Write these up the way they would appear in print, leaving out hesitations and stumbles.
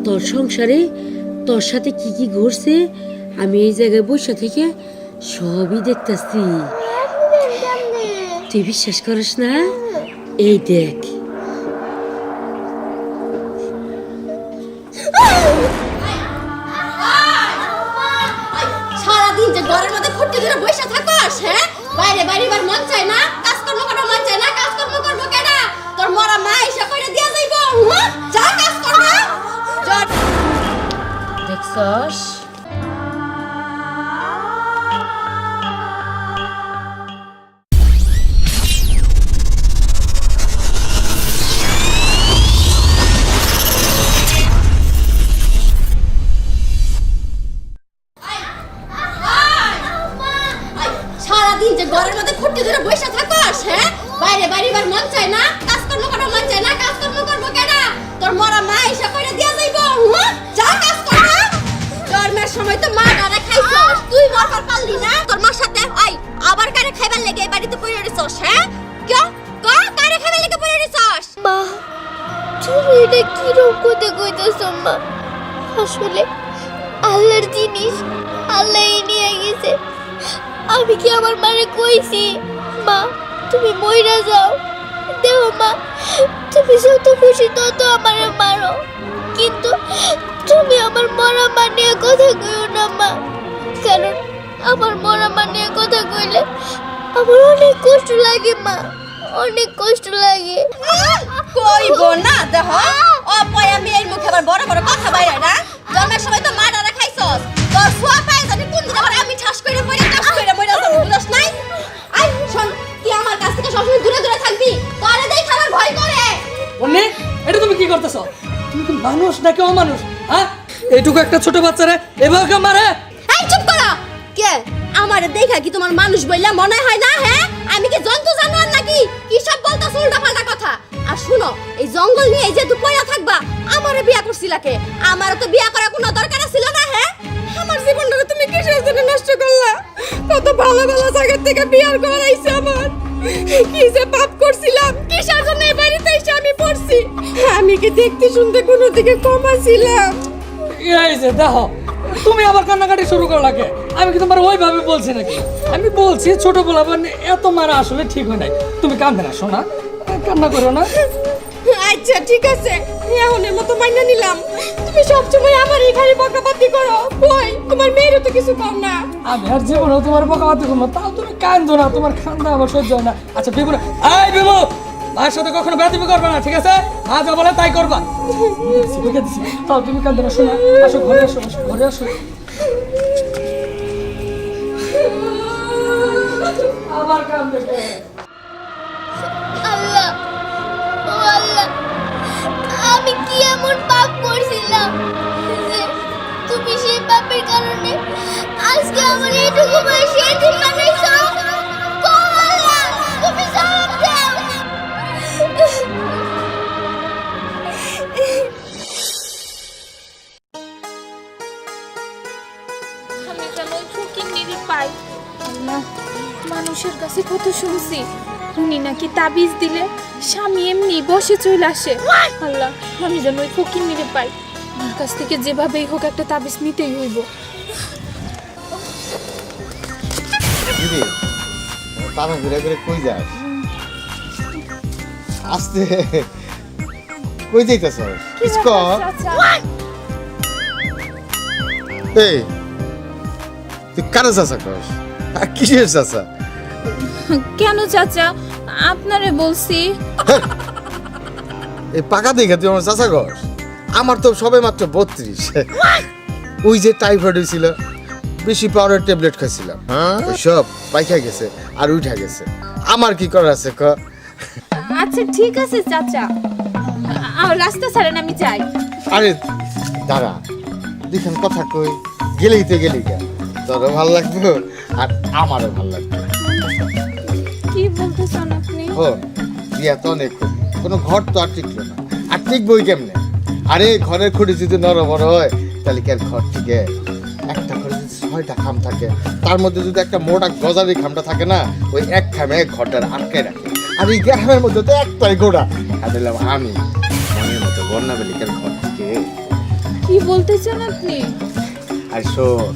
তোর সংসারে তোর সাথে কি কি ঘটছে আমি এই জায়গায় বসে থেকে সবই দেখতেছি। তুই বিশ্বাস করিস না? এই দেখ। সারাদিন যে ঘরের মধ্যে ফুটে ধরে বসে থাকস, হ্যাঁ? বাইরে বাইরে বার মন চায় না, কাজকর্ম করার মন চায় না, কাজকর্ম করবো কেডা? তোর মরা মা এসে কইরা দিয়া যাইবো, যা কাজ কর না। দেখছস? সারাদিন যে ঘরের মধ্যে ফুটে ধরে বসে থাকস, হ্যাঁ? বাইরে বাইরে বার মন চায় না, কাজকর্ম করার মন চায় না, কাজকর্ম করবো কেডা? তোর মরা মা এসে কইরা দিয়া যাইবো, যা কাজ কর না। জন্মের সময় তো মা ডারে খাইছস, তুই মরবার পারলি না? তোর মার সাথে আবার কারে খাইবার লেগে এই বাড়িতে পড়ে রইছস, হ্যাঁ? কারে খাইবার লেগে পড়ে রইছস? মা, তুমি এটা কি রকম কথা কইতেছো মা? আসলে আল্লাহর জিনিস আল্লাহই নিয়ে গেছে। আমি কি আমার মারে কইছি মা তুমি মইরা যাও? দেখো মা, তুমি যত খুশি তত আমারে মারো, কিন্তু তুমি আমার মরা মা নিয়ে কথা কইও না মা, কারণ আমার মরা মা নিয়ে কথা কইলে আমার অনেক কষ্ট লাগে মা, অনেক কষ্ট লাগে। কইব না দেহ অপয়া মেয়ের মুখে আবার বড় বড় কথা বাইরে না। জন্মের সময় তো মা ডারা খাইছস, তোর ফুয়া পায় জানি কোন দিন আবার আমি ঠাস কইরা পড়ে টাস কইরা মইরা যাব, বুঝছ নাই? আই শোন, তুই আমার কাছ থেকে সবসময় দূরে দূরে থাকবি, তোরে দেখ আমার ভয় করে। বন্নি, এটা তুমি কি করতেছ? তুমি কি মানুষ নাকি অমানুষ? হ্যাঁ, এইটুকু একটা ছোট বাচ্চারে এভাবে মারে? এই চুপ করো। কে আমারে দেখা কি তোমার মানুষ বইলা মনে হয় না? হ্যাঁ, আমি কি জন্তু জানোয়ার নাকি? কি সব বলতাছ উল্টাপাল্টা কথা? আর শুনো, এই জঙ্গল নিয়ে এই যে তুই পয়রা থাকবা, আমারে বিয়া করছিলা কে? আমারও তো বিয়া করার কোনো দরকার ছিল না। হ্যাঁ, আমার জীবনটা তুমি কিসের জন্য নষ্ট করলা? কত ভালো ভালো জায়গা থেকে বিয়ার করাইছে আমার, কি যে পাপ করছিলাম, কিসের জন্য এই বাড়িতে এসে আমি পড়ছি? আমি কি দেখতে শুনতে কোনো দিকে কম ছিলাম? এই যে দেখো, তুমি আবার কান্নাকাটি শুরু করলা কে? আমি কি তোমার ওইভাবে বলছি নাকি? আমি বলছি ছোট বলাবার এত মারা আসলে ঠিক হয় নাই। তুমি কান্দে না শোনা, কান্না করো না। আচ্ছা ঠিক আছে, এখনের মতো মাইনা নিলাম। তুমি সবসময় আমার এখানে বকাবাদি করো, কই তোমার মেয়েরও তো কিছু কম না। আমি আর জীবনে তোমার বকাবাদি করবো, তাও তুমি কান্দো না, তোমার কান্না আমার সহ্য হয় না। আচ্ছা বিবু, এই বিবু, মায়ের সাথে কখনো বেয়াদবি করবে না, ঠিক আছে? মা যা বলে তাই করবা। তাও তুমি কান্দো না শোনা, আসো ঘরে আসো, ঘরে আসো। আবার কান্দে কে? আল্লাহ, ও আল্লাহ, আমি কি এমন পাপ করছিলাম যে তুমি সেই পাপের কারণে আজকে আমার এইটুকু বয়সে এতিম বানাইছো? ও আল্লাহ, তুমি জবাব দাও। আমি যেন ওই ফকিন্নিরে পাই। আল্লাহ, মানুষের কাছে কত শুনছি উনি নাকি তাবিজ দিলে স্বামী এমনি বসে চলে আসে। আল্লাহ, আমি যেন ওই ফকিন্নিরে পাই, আমার কাছ থেকে যেভাবেই হোক একটা তাবিজ নিতেই হইব। দিদি তারা ঘুরে ঘুরে কই যাস? আস্তে কই যাইতেছ? এই তুই কারা চাচা কস? আর কিসের চাচা? কেন চাচা, আপনারে বলছি। এই পাকা দেখে তুই আমার চাচা কস? আমার তো সবে মাত্র 32। ওই যে টাইফয়েড হয়েছিল, বেশি পাওয়ারের ট্যাবলেট খাইছিলাম, সব পাইখা গেছে আর উঠা গেছে। আমার কি করার আছে ক? আচ্ছা ঠিক আছে চাচা, রাস্তা ছাড়েন, আমি যাই। আরে দাঁড়া, দুইখান কথা কই, গেলেই তো গেলি গা, তোরও ভাল লাগবে আর আমারও ভাল লাগবে। কি বলতেছেন আপনি? ও বিয়া তো অনেক করি, কোনো ঘর তো আর টিকলো না, আর টিকবই কেমনে? আরে ঘরের খুঁটি যদি নরম বড় হয় তাহলে কি আর ঘর টিকে? একটা ঘরে যদি 6টা খাম থাকে, তার মধ্যে যদি একটা মোটা গজারি খামটা থাকে না, ওই এক খামে ঘরটার আটকায় রাখে। আর এই গ্রামের মধ্যে তো একটাই গোড়া, দিলাম আমি মনের মতো বন্যা বেলিকার ঘর থেকে। কি বলতে চান আপনি? আর শোন,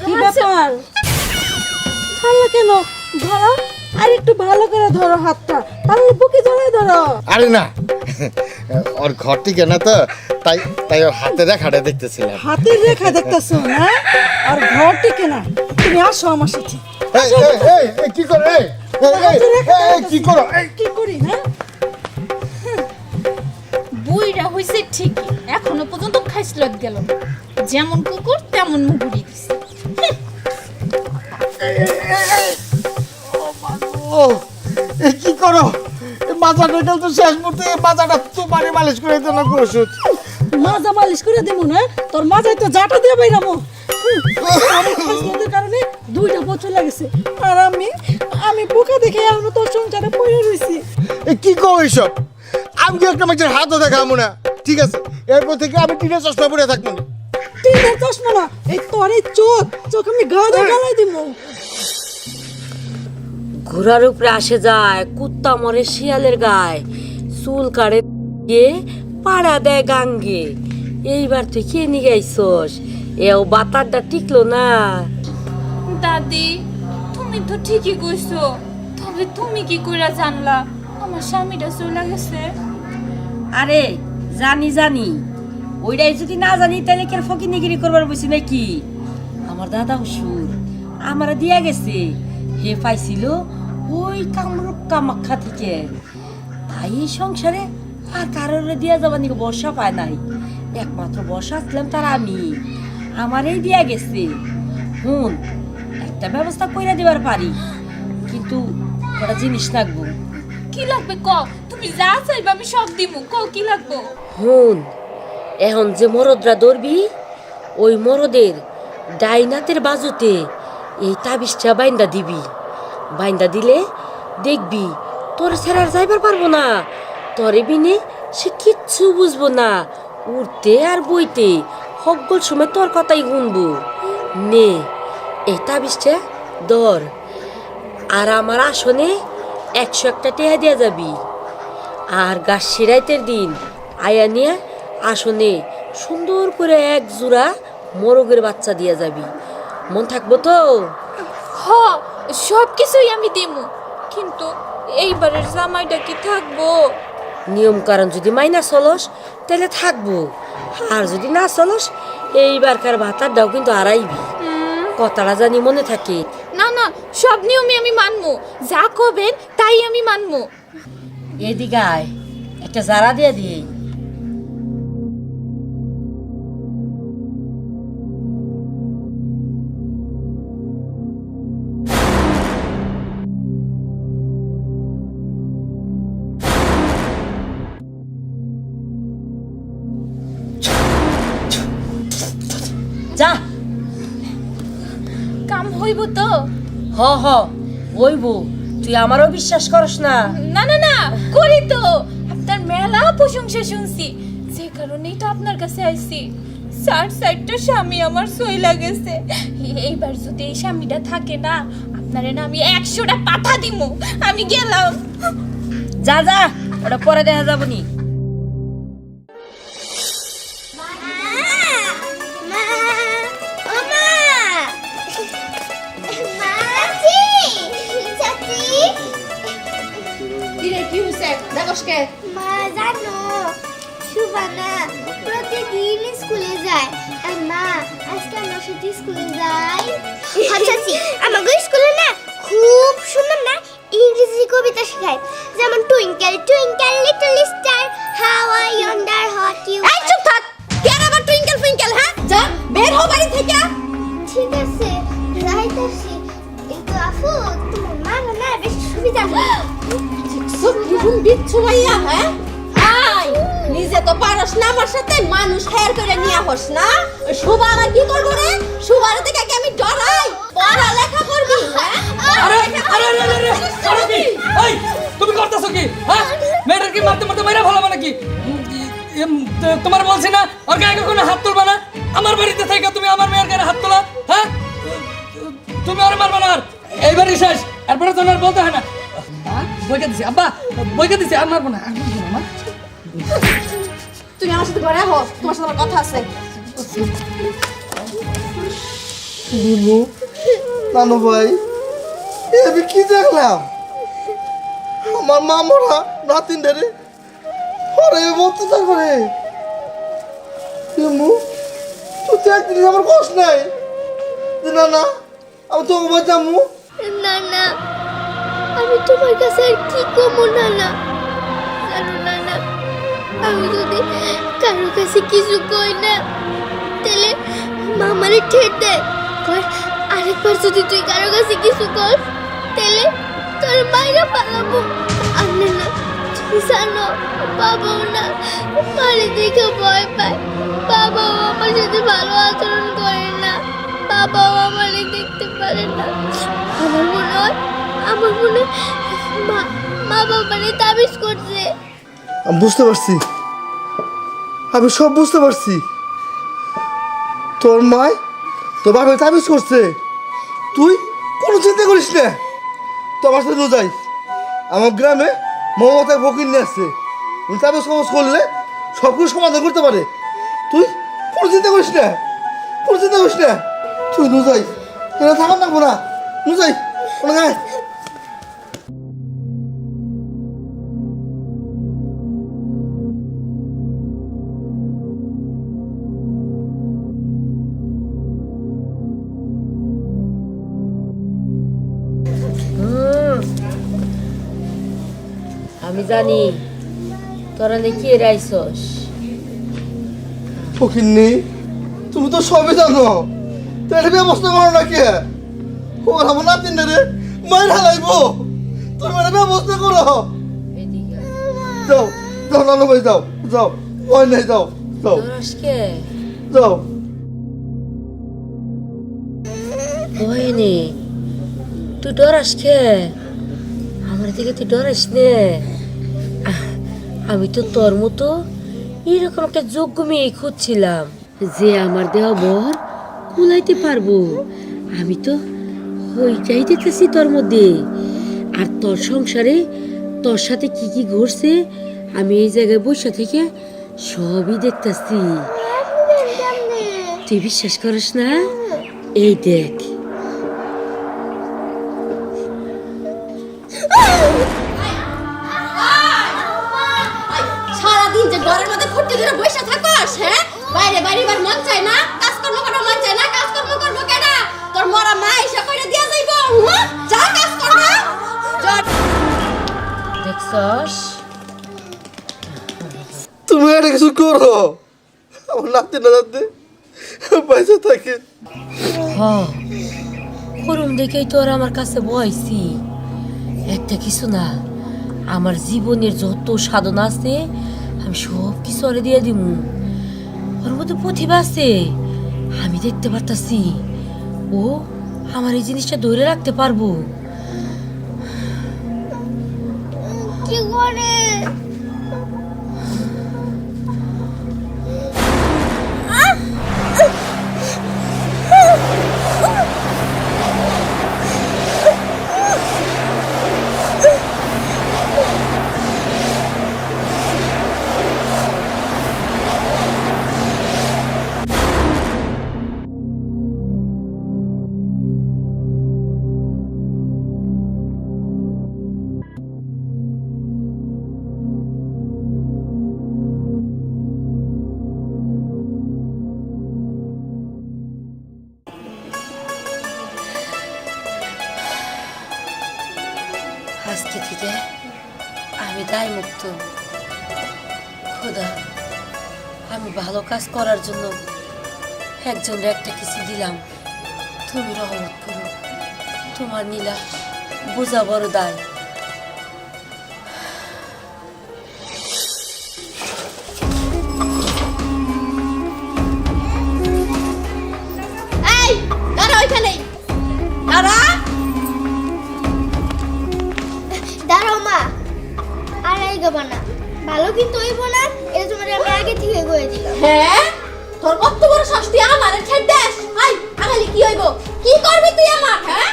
কি ব্যাপার ছাড়লা কেন? ধরো আর একটু ভালো করে ধরো হাতটা, তাহলে বুকে জড়াই ধরো। আরে না, ওর ঘর ঠিক না তো, তাই তাই ওর হাতে রেখাটা দেখতেছিলাম। হাতের রেখা দেখতেছো না? আর ঘর টিকে না, তুমি আসো আমার সাথে। এই, এই, এই, এই, কি করো? এই, এই, এই, এই, কি করো? এই, কি করি হ্যাঁ? বুইরা হইছে ঠিকই, এখনো পর্যন্ত খাইসলত গেল না। যেমন কুকুর তেমন মুগুরি দিছে। ও, এই কি করো? এই মাথাটা গেল তো শেষ মুহূর্তে, এই মাথাটা তোমারই মালিশ করে দিতে না ওষুধ। মাজা মালিশ করে দেবো না? তোর মাজায় তো জাটা দিয়ে বাইরামো। কারণে 2টা বছর লাগেছে, আর আমি বোকা দেখে এখনো তোর সংসারে পড়ে রয়েছি। এই কি কো এইসব? আমি কি একটা মানুষের হাতও দেখাবো না? ঠিক আছে, এরপর থেকে আমি টিনের চশমা পরে থাকবো না। টিনের চশমা না, এই তোর এই চোখ আমি গায়ে গালাই দিব। ঘোড়ার উপরে আসে যায়, কুত্তা মরে শিয়ালের গায়ে, চুল কাড়ে গিয়ে পাড়া দেয় গাঙ্গে। এইবার তুই কে নিয়ে গাইছস? এও বাতারটা টিকলো না। দাদি, তুমি তো ঠিকই কইছো, তবে তুমি কি কইরা জানলা আমার স্বামীটা চলে গেছে? আরে জানি, ওইটাই যদি না জানি তাহলে কেন ফকিনিগিরি করবার বসি নাকি? আমার দাদা শ্বশুর আমার দিয়া গেছে, হে পাইছিল ওই কামরূপ কামাখ্যা থেকে। তাই এই সংসারে আর কারোর দিয়া যাবার নাকি বর্ষা পায় নাই, একমাত্র বর্ষা আসলাম তার আমি, আমারই দিয়া গেছে। হুন, একটা ব্যবস্থা কইরা দিবার পারি, কিন্তু একটা জিনিস লাগবো। কি লাগবে ক? তুমি যা চাইবে আমি সব দিমু, ক কি লাগবে? হুন, এখন যে মরদরা ধরবি, ওই মরদের ডাইনাতের বাজুতে এই তাবিজটা বাইন্দা দিবি। বাইন্দা দিলে দেখবি তোর ছেড়ার যাইবার পারবো না, তরে বিনে সে কিচ্ছু বুঝবো না, উঠতে আর বইতে সকল সময় তোর কথাই শুনবো। নে এই তাবিজটা ধর, আর আমার আসনে 101টা টেহা দিয়া যাবি। আর গাছ শিরাইতের দিন আয়া নিয়ে আসনে সুন্দর করে 1 জোড়া মোরগের বাচ্চা দিয়া যাবি। মন থাকবো তো? হ, সব কিছুই আমি দিমু, কিন্তু এইবারের জামাইটা কি থাকবো? নিয়ম কারণ যদি মাইনা চলস তাহলে থাকবো, আর যদি না চলস এইবারকার ভাতারটাও কিন্তু হারাইবি। কথাটা জানি মনে থাকে। না না, সব নিয়মই আমি মানমু, যা কবেন তাই আমি মানমু। এদিকে আয়, একটা জারা দিয়ে দিয়ে। যা, কাম হইব তো? হ হইব। তুই আমারও বিশ্বাস করস না? না না না, করি তো। আপনার মেলা প্রশংসা শুনছি, যে কারণেই তো আপনার কাছে আইছি। 60-60টা স্বামী আমার সইলা গেছে, এইবার যদি এই স্বামীটা থাকে না, আপনারে না আমি 100টা পাঠা দিমু। আমি গেলাম। যা যা, ওটা পরে দেখা যাবনি। কি হইছে দেখোসকে? মা জানো, সুবানা প্রতিদিন স্কুলে যায়। আর মা, আজকে আমরা সাথে স্কুলে যাই। আচ্ছা, আমাকে স্কুলে না খুব সুন্দর না ইংরেজি কবিতা শেখায়, যেমন twinkle twinkle little star how I wonder what you. এই চুপ থাক, কে আবার টুইঙ্কেল টুইঙ্কেল? হ্যাঁ, যা বের হও বাড়ি থেকে। ঠিক আছে, যাইতাছি। কিন্তু আপু, তোমার মা না বেশি সুবিধা নেই। সব জীবন বিচ্ছু ভাইয়া। হ্যাঁ, আই নিজে তো পারস না আমার সাথে, মানুষ হেয়ার করে নিয়ে হস না। সুবা আমার কি করবো রে? সুবার থেকে কি আমি ডরাই? পড়ালেখা করবি? হ্যাঁ, আরে আরে আরে আরে আরে কি? এই তুমি করতেছো কি? হ্যাঁ, মেয়েটার কি মারতে মারতে মাইরা ভালো নাকি? তোমার বলছি না ওর গায়ে কোনো হাত তুলবা না। আমার বাড়িতে থেকে তুমি আমার মেয়ের গায়ে হাত তোলা? হ্যাঁ, তুমি আর মারবা না। আর এইবারই শেষ, এরপরে তো আর বলতে হয় না। বইকে দিছি আব্বা, বইকে দিছি, আর মারবো না, আর মারবো না মা। তুমি আমার সাথে ঘরে আহো, তোমার সাথে আমার কথা আছে। বিমু নানু ভাই এ আমি কি দেখলাম আমার মা মরা নাতিন ধরে ওরে মতো করে বিমু তুই তো একদিন আমার কষ্ট নাই যে না না আমি তোকে বাঁচামু না না আমি তোমার কাছে আর কি কমো না না জানো না না আমি যদি কারোর কাছে কিছু কই না তাহলে মামারে ঠেট দেয় কর আরেকবার যদি তুই কারোর কাছে কিছু কর তাহলে তোর বাইরে পালাবো আর না না তুমি জানো বাবাও না মারে দেখে ভয় পায় বাবাও আমার সাথে ভালো আচরণ করে না বাবাও আমারে দেখতে পারে না আমার মনে হয় মা বাবারে তাবিজ করছে আমি বুঝতে পারছি আমি সব বুঝতে পারছি তোর মায় তোর বাবার তাবিজ করছে তুই কোনো চিন্তা করিস না তোমার সাথে যাই আমার গ্রামে মমতায় ফকির নিয়ে আসছে উনি তাবিজ সমাজ করলে সব কিছু সমাধান করতে পারে তুই কোনো চিন্তা করিস না কোনো চিন্তা করিস না তুই যাই এরা থাকার না না যাই গায়ে আমি জানি তোরা নাকি এরাইছস। ফকিন্নি তুমি তো সবই জানো তাহলে ব্যবস্থা করো না কে ওর আমার নাতিন রে মায়ের হালাইবো তুমি একটা ব্যবস্থা করো এদিকে যাও যাও নানু ভাই যাও যাও ওই নাই যাও যাও তোরাসকে যাও হয়নি, তুই ডরাস খে? আমার দিকে তুই ডরাস নে। আমি তো তোর মতো এরকম একটা যোগ্য মেয়ে খুঁজছিলাম যে আমার দেওয়া বর কুলাইতে পারবো। আমি তো হইটাই দেখতেছি তোর মধ্যে। আর তোর সংসারে তোর সাথে কি কি ঘটছে আমি এই জায়গায় বসে থেকে সবই দেখতেছি। তুই বিশ্বাস করিস না? এই দেখ, সারাদিন যে ঘরের মধ্যে ফুটতে ধরে বসে থাকস, হ্যাঁ? বাইরে বাইরে বার মন চায় না, কাজকর্ম করার মন চায় না, কাজকর্ম করবো কেডা? তোর মরা মা এসে কইরা দিয়া যাইব, যা কাজ কর না। দেখছস? তুমি এটা কিছু করো আমার নাতি না নাতি পয়সা থাকে করুম দেখেই তোর আমার কাছে বয়সি। একটা কিছু না, আমার জীবনের যত সাধনা আছে আমি সব কিছু ওরে দিয়ে দিব। ওর মধ্যে প্রতিভা আছে, আমি দেখতে পারতাছি ও আমার এই জিনিসটা ধরে রাখতে পারবো। কি করে আজকে থেকে আমি দায় মুক্ত। খোদা, আমি ভালো কাজ করার জন্য একজনের একটা কিছু দিলাম, তুমি রহমত করো। তোমার নীলা বোঝা বড় দায়। এই দাঁড়া ওইখানে, দাঁড়া। দাঁড়াও মা আর এই গাবা না ভালো কিন্তু হইব না এটা তোমার আমি আগে থেকে কয়ে দিলাম হ্যাঁ, তোর কত বড় শাস্তি আমারে ছেড় দেস। আই আগালি কি হইব? কি করবি তুই আমার? হ্যাঁ,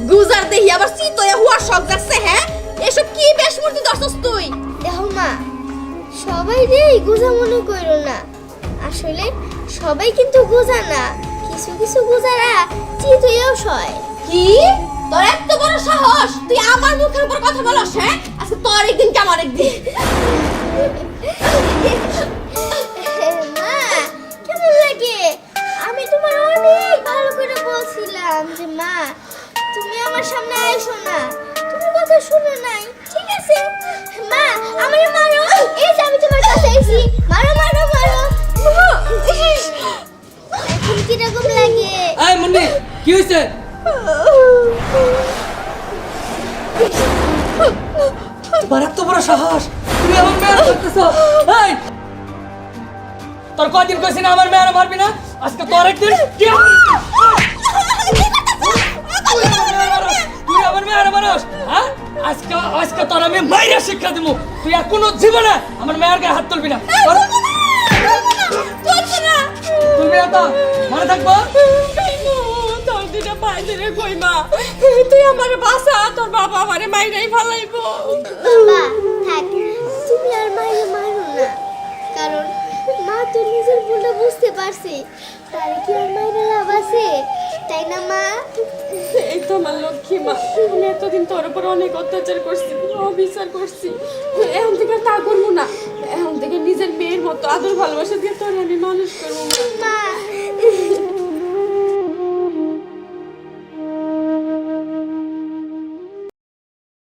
গুজার দেহি আবার চিতয়া হুয়ার শখ যাচ্ছে। হ্যাঁ, এসব কি বেশমূর্তি দর্শস তুই? দেখো মা সবাই রে গোজা মনে করো না, আসলে সবাই কিন্তু গোজা না, কিছু কিছু গোজারা চিতুইও সয়। কি তোর এত বড় সাহস, তুই আমার মুখের উপর কথা বলছ? হ্যাঁ, আজকে তোর একদিন কি আমার একদিন। মা কেমন লাগে? আমি তোমার অনেক ভালো করে বলছিলাম যে মা তুমি আমার সামনে আইসো না, তুমি কথা শুনো নাই, ঠিক আছে? মা আমারে মারো, এই যে আমি তোমার কাছে আইছি, মারো মারো মারো। এখন কিরকম লাগে? এই মুন্নি কি হয়েছে? তোমার এত বড় সাহস, তুমি আমার মেয়ের করতেছো? এই তোর কয়দিন কইছি না আমার মেয়ের মারবি না, আজকে তোর একদিন। তুই আমার মেয়ের মারস? হ্যাঁ, আজকে আজকে তোর আমি মাইরা শিক্ষা দিব, তুই আর কোনো জীবনে আমার মেয়ের গায়ে হাত তুলবি না। তুমি এত মনে থাকবো। তোর দিনে বাইরে কই মা, তুই আমারে বাঁচা, তোর বাবা আমারে মাইরাই ফালাইবো। বাবা থাক, তুমি আর মায়ের মারো না, কারণ মা তো নিজের ভুলটা বুঝতে পারছে, তার কি আর মায়ের লাভ আছে, তাই না মা? এই তো আমার লক্ষ্মী মা, আমি এতদিন তোর উপর অনেক অত্যাচার করছি, অবিচার করছি, এখন থেকে তা করবো না, এখন থেকে নিজের মেয়ের মতো আদর ভালোবাসা দিয়ে তোর আমি মানুষ করবো। মা